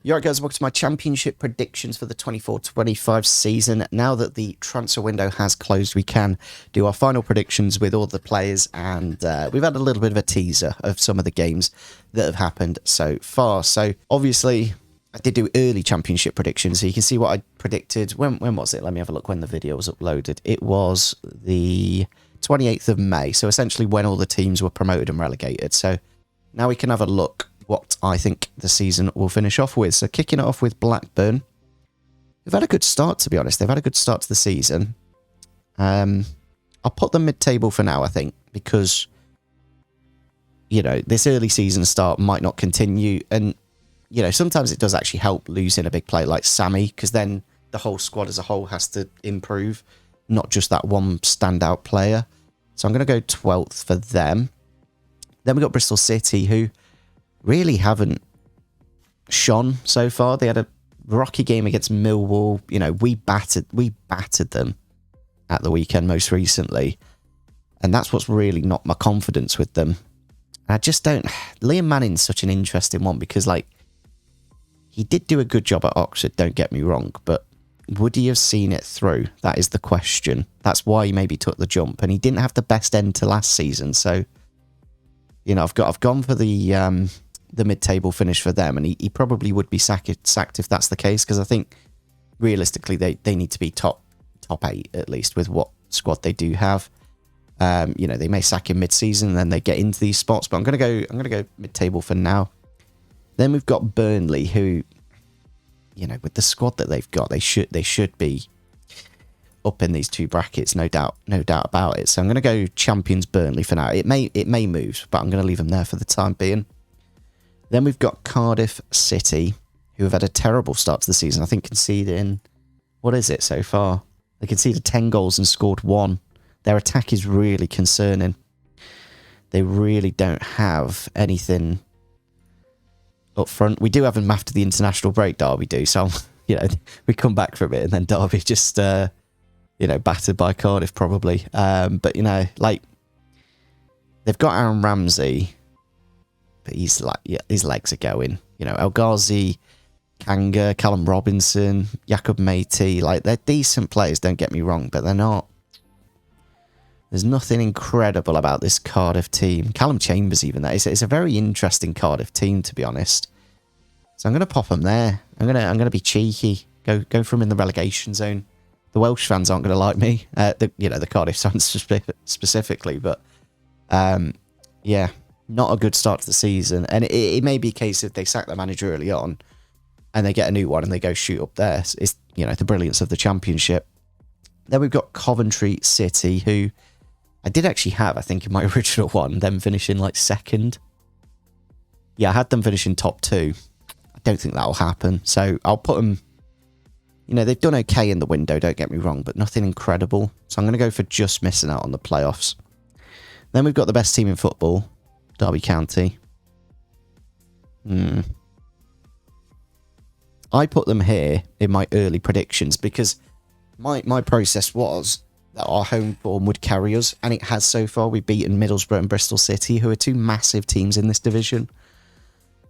You're right, guys. Welcome to my championship predictions for the 24-25 season. Now that the transfer window has closed, we can do our final predictions with all the players, and we've had a little bit of a teaser of some of the games that have happened so far. So, obviously, I did do early championship predictions, so you can see what I predicted. When was it? Let me have a look when the video was uploaded. It was the 28th of May, so essentially when all the teams were promoted and relegated. So, now we can have a look what I think the season will finish off with. So kicking it off with Blackburn. They've had a good start, to be honest. They've had a good start to the season. I'll put them mid-table for now, I think, because, you know, this early season start might not continue. And, you know, sometimes it does actually help losing a big player like Sammy, because then the whole squad as a whole has to improve, not just that one standout player. So I'm going to go 12th for them. Then we got Bristol City, who really haven't shone so far. They had a rocky game against Millwall. You know, we battered them at the weekend most recently. And that's what's really knocked my confidence with them. I just don't... Liam Manning's such an interesting one because, like, he did do a good job at Oxford, don't get me wrong, but would he have seen it through? That is the question. That's why he maybe took the jump. And he didn't have the best end to last season, so... You know, I've gone for the mid-table finish for them, and he probably would be sacked if that's the case, because I think realistically they need to be top 8 at least with what squad they do have. You know, they may sack him mid-season and then they get into these spots, but I'm gonna go mid-table for now. Then we've got Burnley, who, you know, with the squad that they've got, they should be up in these two brackets, no doubt about it. So I'm going to go champions Burnley for now. It may move, but I'm going to leave them there for the time being. Then we've got Cardiff City, who have had a terrible start to the season. I think conceding, what is it so far? They conceded 10 goals and scored 1. Their attack is really concerning. They really don't have anything up front. We do have them after the international break, Derby do. So, you know, we come back from it and then Derby just... you know, battered by Cardiff probably. But, you know, like, they've got Aaron Ramsey, but he's like, yeah, his legs are going. You know, El Ghazi, Kanga, Callum Robinson, Jacob Matey, like, they're decent players, don't get me wrong, but they're not. There's nothing incredible about this Cardiff team. Callum Chambers even, that is, it's a very interesting Cardiff team, to be honest. So I'm going to pop them there. I'm going to be cheeky, go for them in the relegation zone. The Welsh fans aren't going to like me, you know, the Cardiff fans specifically, but yeah, not a good start to the season. And it may be a case if they sack the manager early on and they get a new one and they go shoot up there. It's, you know, the brilliance of the championship. Then we've got Coventry City, who I did actually have, I think, in my original one, them finishing like second. Yeah, I had them finishing top 2. I don't think that'll happen, so I'll put them... You know, they've done okay in the window, don't get me wrong, but nothing incredible. So I'm going to go for just missing out on the playoffs. Then we've got the best team in football, Derby County. I put them here in my early predictions because my process was that our home form would carry us, and it has so far. We've beaten Middlesbrough and Bristol City, who are two massive teams in this division.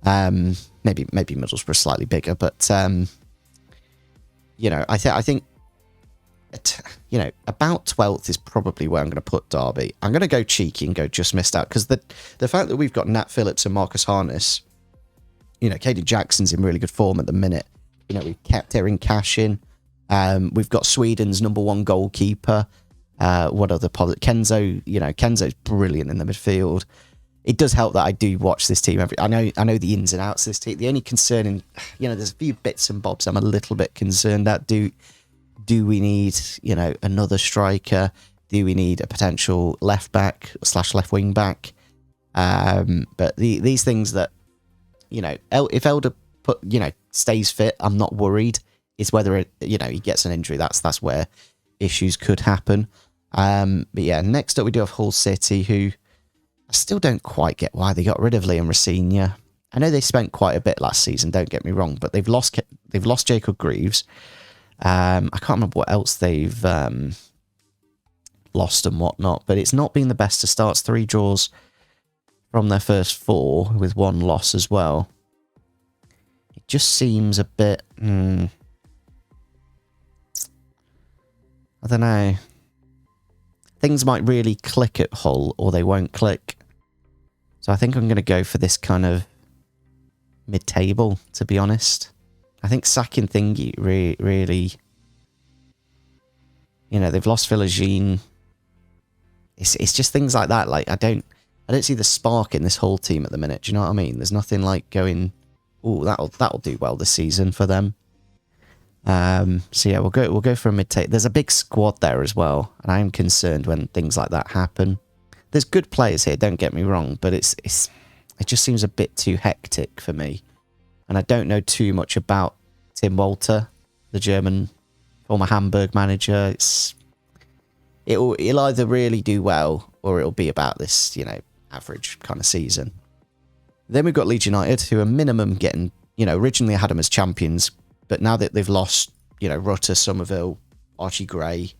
Maybe Middlesbrough slightly bigger, but... you know, I think, you know, about 12th is probably where I'm going to put Derby. I'm going to go cheeky and go just missed out because the fact that we've got Nat Phillips and Marcus Harness, you know, Caden Jackson's in really good form at the minute. You know, we've kept Erin Cash in. We've got Sweden's #1 goalkeeper. What other Kenzo? You know, Kenzo's brilliant in the midfield. It does help that I do watch this team I know the ins and outs of this team. The only concern, you know, there's a few bits and bobs I'm a little bit concerned at. Do we need, you know, another striker? Do we need a potential left back / left wing back? But these things that, you know, if Elder stays fit, I'm not worried. It's whether you know, he gets an injury. That's where issues could happen. But yeah, next up we do have Hull City, who I still don't quite get why they got rid of Liam Rosenior. I know they spent quite a bit last season, don't get me wrong, but they've lost Jacob Greaves. I can't remember what else they've lost and whatnot, but it's not been the best of starts. 3 draws from their first 4 with 1 loss as well. just seems a bit... I don't know. Things might really click at Hull, or they won't click. So I think I'm going to go for this kind of mid-table, to be honest. I think sacking Thingy really... You know, they've lost Villagine. It's just things like that. Like, I don't see the spark in this whole team at the minute. Do you know what I mean? There's nothing like going, oh, that'll do well this season for them. So yeah, we'll go for a mid-table. There's a big squad there as well, and I am concerned when things like that happen. There's good players here, don't get me wrong, but it just seems a bit too hectic for me. And I don't know too much about Tim Walter, the German former Hamburg manager. It'll either really do well, or it'll be about this, you know, average kind of season. Then we've got Leeds United, who are minimum getting, you know, originally I had them as champions, but now that they've lost, you know, Rutter, Somerville, Archie Gray,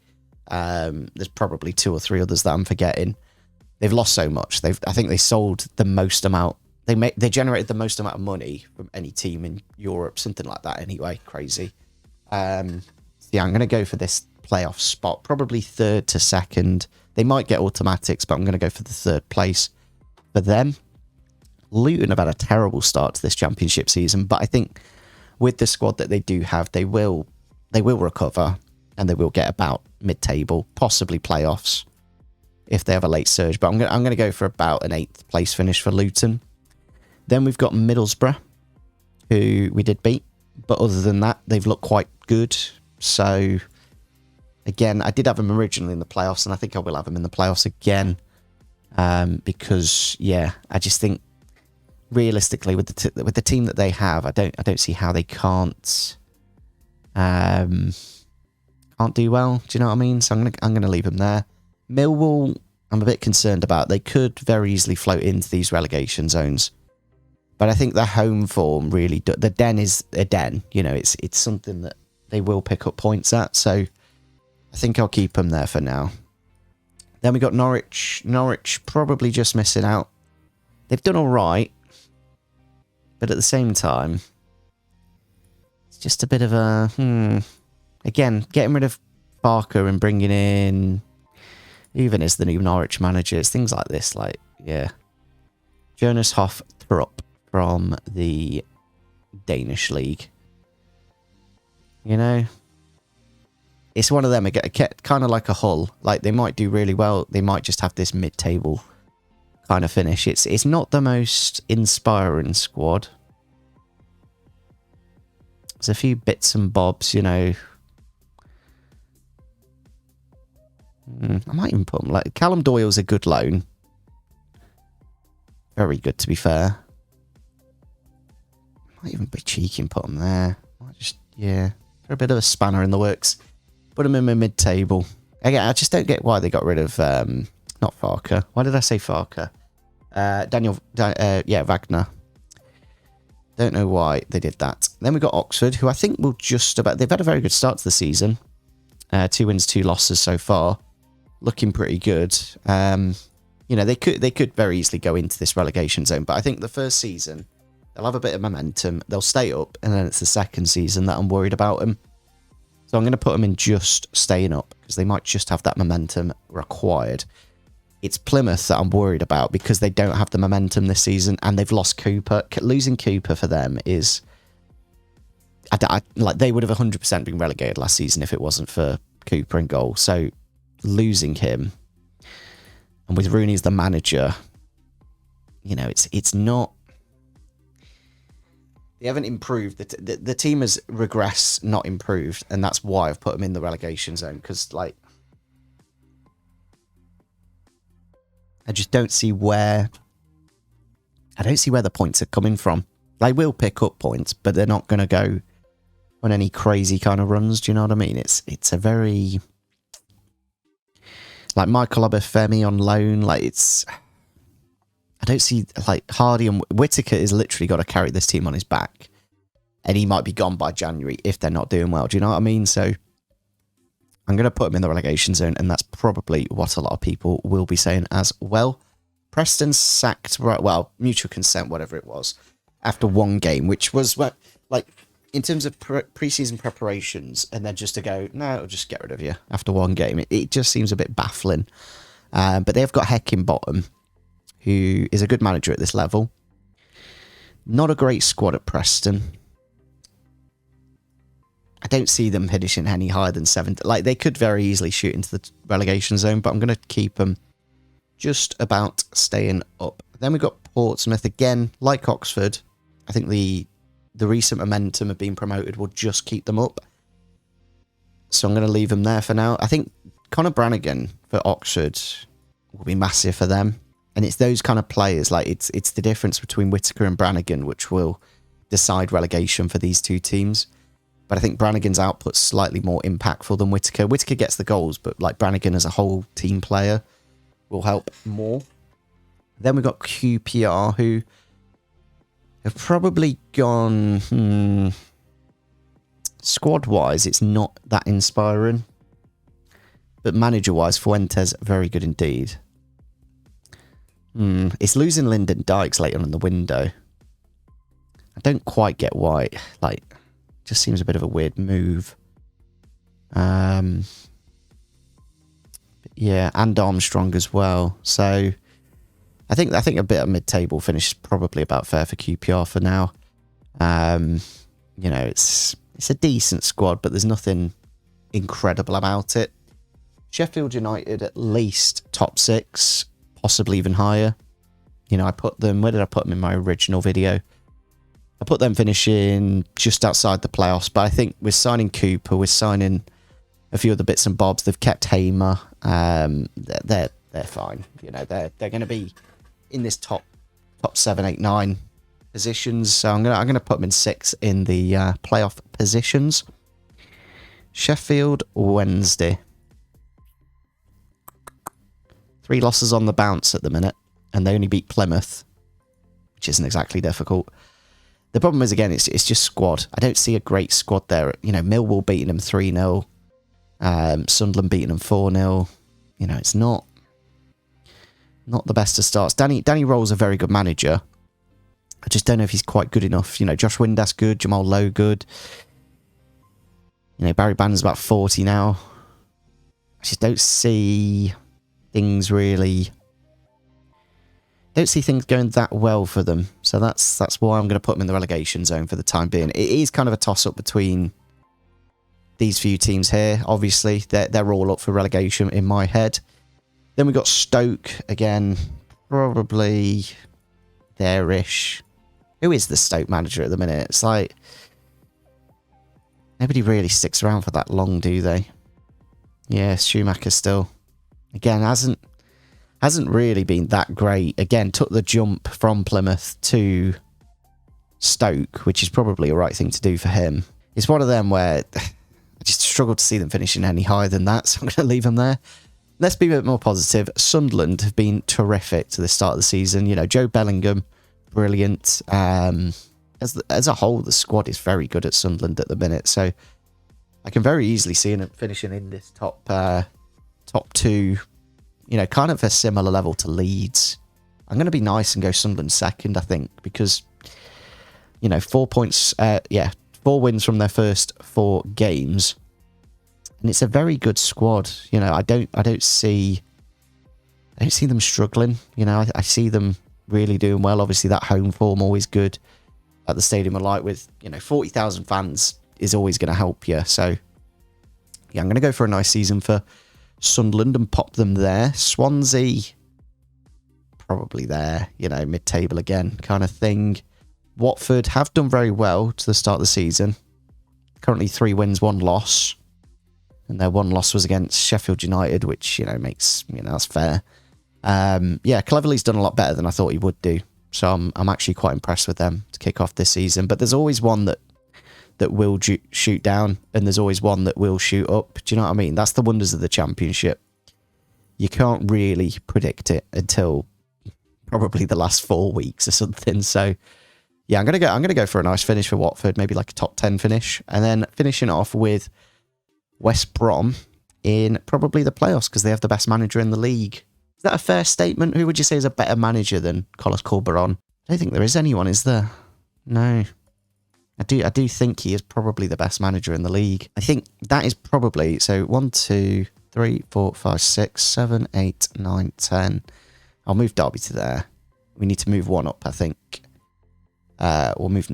there's probably 2 or 3 others that I'm forgetting. They've lost so much. I think they sold the most amount. They generated the most amount of money from any team in Europe, something like that. Anyway, crazy. Yeah, I'm going to go for this playoff spot, probably 3rd to 2nd. They might get automatics, but I'm going to go for the 3rd place for them. Luton have had a terrible start to this championship season, but I think with the squad that they do have, they will recover, and they will get about mid-table, possibly playoffs if they have a late surge. But I'm going to go for about an 8th place finish for Luton. Then we've got Middlesbrough, who we did beat, but other than that, they've looked quite good. So again, I did have them originally in the playoffs, and I think I will have them in the playoffs again, because yeah, I just think realistically with the team that they have, I don't see how they can't do well. Do you know what I mean? So I'm gonna leave them there. Millwall, I'm a bit concerned about. They could very easily float into these relegation zones, but I think their home form really the Den is a Den. You know, it's something that they will pick up points at. So I think I'll keep them there for now. Then we got Norwich. Norwich probably just missing out. They've done all right, but at the same time, it's just a bit of a Again, getting rid of Barker and bringing in even as the new Norwich manager, it's things like this. Like, yeah, Jonas Hoff Trupp from the Danish league. You know, it's one of them, kind of like a Hull. Like, they might do really well. They might just have this mid-table kind of finish. It's not the most inspiring squad. There's a few bits and bobs, you know. I might even put them, like, Callum Doyle's a good loan. Very good, to be fair. Might even be cheeky and put them there. Might just, yeah, throw a bit of a spanner in the works. Put them in my mid-table. Again, I just don't get why they got rid of, not Farker. Why did I say Farker? Wagner. Don't know why they did that. Then we got Oxford, who I think will just about... They've had a very good start to the season. 2 wins, 2 losses so far. Looking pretty good. You know, they could very easily go into this relegation zone, but I think the first season, they'll have a bit of momentum. They'll stay up, and then it's the second season that I'm worried about them. So I'm going to put them in just staying up, because they might just have that momentum required. It's Plymouth that I'm worried about, because they don't have the momentum this season, and they've lost Cooper. Losing Cooper for them is... like, they would have 100% been relegated last season if it wasn't for Cooper in goal. So losing him, and with Rooney as the manager, you know, it's not... They haven't improved. The team has regressed, not improved, and that's why I've put them in the relegation zone, because, like, I just don't see where... I don't see where the points are coming from. They will pick up points, but they're not going to go on any crazy kind of runs. Do you know what I mean? It's a very... Like, Michael Obafemi on loan, like, it's... I don't see, like, Hardy and Whittaker is literally got to carry this team on his back. And he might be gone by January if they're not doing well. Do you know what I mean? So I'm going to put him in the relegation zone, and that's probably what a lot of people will be saying as well. Preston sacked, right, well, mutual consent, whatever it was, after one game, which was like, in terms of pre-season preparations, and then just to go, no, it'll just get rid of you after one game. It just seems a bit baffling. But they've got Heckingbottom, who is a good manager at this level. Not a great squad at Preston. I don't see them finishing any higher than 7th. Like, they could very easily shoot into the relegation zone, but I'm going to keep them just about staying up. Then we've got Portsmouth again, like Oxford. I think the recent momentum of being promoted will just keep them up. So I'm going to leave them there for now. I think Conor Brannigan for Oxford will be massive for them. And it's those kind of players, like it's the difference between Whittaker and Brannigan, which will decide relegation for these two teams. But I think Brannigan's output's slightly more impactful than Whittaker. Whittaker gets the goals, but like Brannigan as a whole team player will help more. Then we've got QPR, who have probably gone... Squad-wise, it's not that inspiring. But manager-wise, Fuentes, very good indeed. It's losing Lyndon Dykes later in the window. I don't quite get why. Like, just seems a bit of a weird move. Yeah, and Armstrong as well. So I think a bit of mid-table finish is probably about fair for QPR for now. You know, it's a decent squad, but there's nothing incredible about it. Sheffield United at least top 6, possibly even higher. You know, I put them... Where did I put them in my original video? I put them finishing just outside the playoffs, but I think we're signing Cooper, we're signing a few other bits and bobs. They've kept Hamer. They're fine. You know, they're going to be in this top 7, 8, 9 positions. So I'm gonna put them in 6 in the playoff positions. Sheffield Wednesday. 3 losses on the bounce at the minute, and they only beat Plymouth, which isn't exactly difficult. The problem is, again, it's just squad. I don't see a great squad there. You know, Millwall beating them 3-0. Sunderland beating them 4-0. You know, it's not the best of starts. Danny Roll's a very good manager. I just don't know if he's quite good enough. You know, Josh Windass good, Jamal Lowe good. You know, Barry Banner's about 40 now. I just don't see things really... Don't see things going that well for them. So that's why I'm going to put them in the relegation zone for the time being. It is kind of a toss-up between these few teams here. Obviously, they're all up for relegation in my head. Then we've got Stoke, again, probably there-ish. Who is the Stoke manager at the minute? It's like... Nobody really sticks around for that long, do they? Yeah, Schumacher still. Again, hasn't really been that great. Again, took the jump from Plymouth to Stoke, which is probably a right thing to do for him. It's one of them where I just struggle to see them finishing any higher than that, so I'm going to leave them there. Let's be a bit more positive. Sunderland have been terrific to the start of the season. You know, Joe Bellingham, brilliant. As a whole, the squad is very good at Sunderland at the minute, so I can very easily see them finishing in this top 2. You know, kind of a similar level to Leeds. I'm going to be nice and go Sunderland second, I think, because, you know, 4 points, 4 wins from their first 4 games. And it's a very good squad. You know, I don't see them struggling. You know, I see them really doing well. Obviously, that home form always good at the Stadium of Light with, you know, 40,000 fans is always going to help you. So, yeah, I'm going to go for a nice season for Sunderland and pop them there. Swansea, probably there, you know, mid-table again kind of thing. Watford have done very well to the start of the season. Currently 3 wins, 1 loss. And their 1 loss was against Sheffield United, which, you know, makes, you know, that's fair. Yeah, Cleverley's done a lot better than I thought he would do. So I'm actually quite impressed with them to kick off this season. But there's always one that will shoot down, and there's always one that will shoot up. Do you know what I mean? That's the wonders of the Championship. You can't really predict it until probably the last 4 weeks or something. So, yeah, I'm gonna go for a nice finish for Watford, maybe like a top 10 finish, and then finishing off with West Brom in probably the playoffs because they have the best manager in the league. Is that a fair statement? Who would you say is a better manager than Carlos Corberán? I don't think there is anyone, is there? No. I do think he is probably the best manager in the league. I think that is probably, so 1, 2, 3, 4, 5, 6, 7, 8, 9, 10. I'll move Derby to there. We need to move one up, I think. We'll move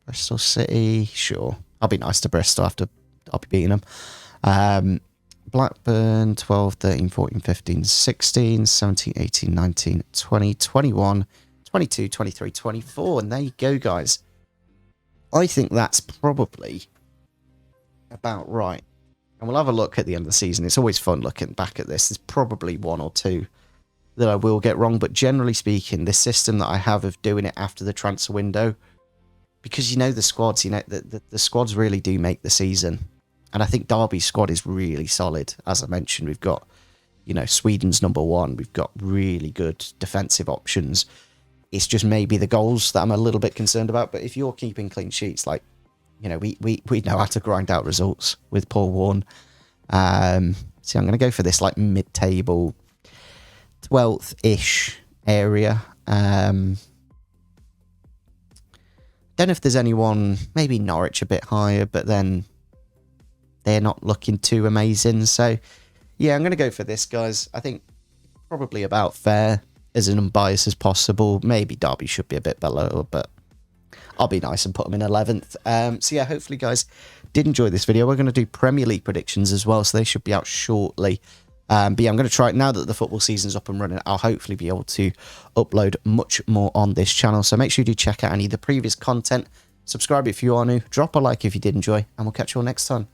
Bristol City. Sure. I'll be nice to Bristol after I'll be beating them. Blackburn, 12, 13, 14, 15, 16, 17, 18, 19, 20, 21, 22, 23, 24. And there you go, guys. I think that's probably about right. And we'll have a look at the end of the season. It's always fun looking back at this. There's probably one or two that I will get wrong. But generally speaking, this system that I have of doing it after the transfer window, because the squads, the squads really do make the season. And I think Derby's squad is really solid. As I mentioned, we've got, Sweden's number one. We've got really good defensive options. It's just maybe the goals that I'm a little bit concerned about. But if you're keeping clean sheets, we know how to grind out results with Paul Warne. So I'm going to go for this mid-table 12th-ish area. Don't know if there's anyone, maybe Norwich a bit higher, but then they're not looking too amazing. So yeah, I'm going to go for this, guys. I think probably about fair, as unbiased as possible. Maybe Derby should be a bit below, but I'll be nice and put them in 11th. So yeah, hopefully guys did enjoy this video. We're going to do Premier League predictions as well, so they should be out shortly. But yeah, I'm going to try it now that the football season's up and running. I'll hopefully be able to upload much more on this channel. So make sure you do check out any of the previous content. Subscribe if you are new. Drop a like if you did enjoy, and we'll catch you all next time.